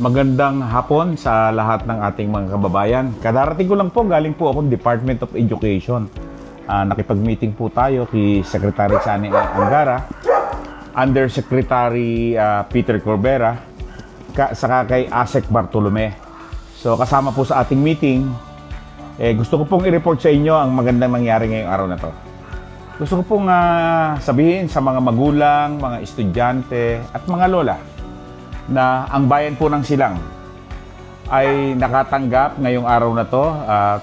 Magandang hapon sa lahat ng ating mga kababayan. Kadarating ko lang po, galing po akong Department of Education. Nakipag-meeting po tayo kay Secretary Sani Angara, Undersecretary Peter Corbera, saka kay Asek Bartolome. So kasama po sa ating meeting, gusto ko pong i-report sa inyo ang magandang nangyari ngayong araw na to. Gusto ko pong sabihin sa mga magulang, mga estudyante at mga lola na ang bayan po ng Silang ay nakatanggap ngayong araw na to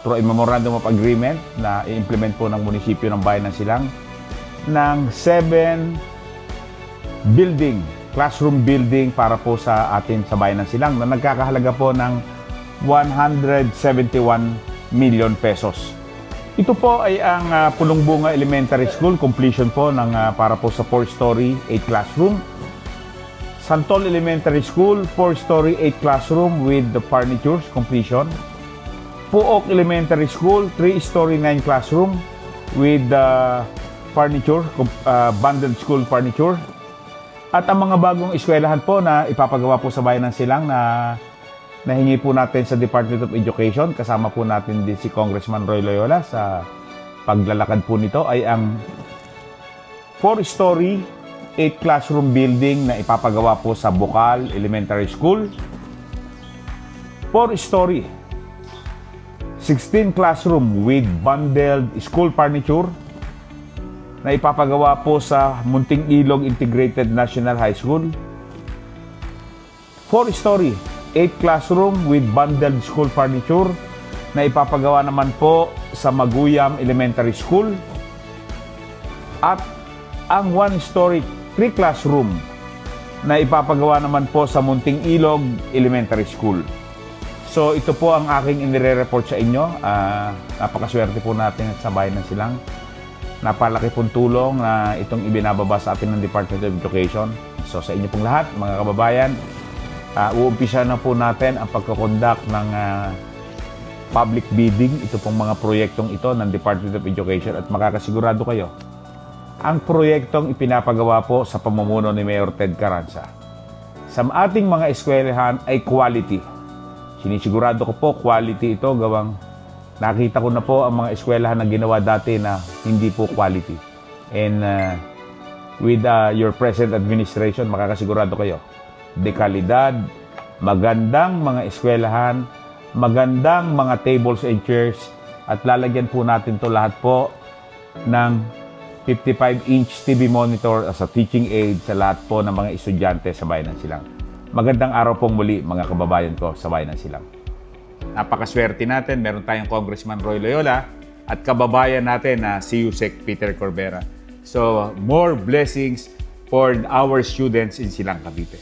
through a Memorandum of Agreement na i-implement po ng munisipyo ng bayan ng Silang ng 7 classroom building para po sa atin sa bayan ng Silang na nagkakahalaga po ng 171 million pesos. Ito po ay ang Pulong Bunga Elementary School, completion po ng para po sa 4-story, 8 classroom. Santol Elementary School, 4-story, 8 classroom with the furnitures, completion. Puok Elementary School, 3-story, 9 classroom with the furniture, bundled school furniture. At ang mga bagong eskwelahan po na ipapagawa po sa bayan ng Silang na nahingi po natin sa Department of Education, kasama po natin din si Congressman Roy Loyola sa paglalakad po nito, ay ang 4-story, 8 classroom building na ipapagawa po sa Bukal Elementary School. 4-story, 16 classroom with bundled school furniture na ipapagawa po sa Munting Ilog Integrated National High School. 4-story, 8 classroom with bundled school furniture na ipapagawa naman po sa Maguyam Elementary School. At ang 1-story, 3 classroom na ipapagawa naman po sa Munting Ilog Elementary School. So ito po ang aking inire-report sa inyo. Napakaswerte po natin sa bayan ng Silang. Napalaki pong tulong na itong ibinababa sa atin ng Department of Education. So sa inyo pong lahat, mga kababayan, uumpisa na po natin ang pagkakondak ng public bidding. Ito pong mga proyektong ito ng Department of Education at makakasigurado kayo ang proyektong ipinapagawa po sa pamumuno ni Mayor Ted Carranza sa ating mga eskwelahan ay quality. Sinisigurado ko po quality ito, gawang nakita ko na po ang mga eskwelahan na ginawa dati na hindi po quality. And with your present administration, makakasigurado kayo, dekalidad, magandang mga eskwelahan, magandang mga tables and chairs, at lalagyan po natin to lahat po ng 55-inch TV monitor as a teaching aid sa lahat po ng mga estudyante sa bayan ng Silang. Magandang araw pong muli mga kababayan ko sa bayan ng Silang. Napakaswerte natin, meron tayong Congressman Roy Loyola at kababayan natin na si Yusek Peter Corbera. So, more blessings for our students in Silang, Cavite.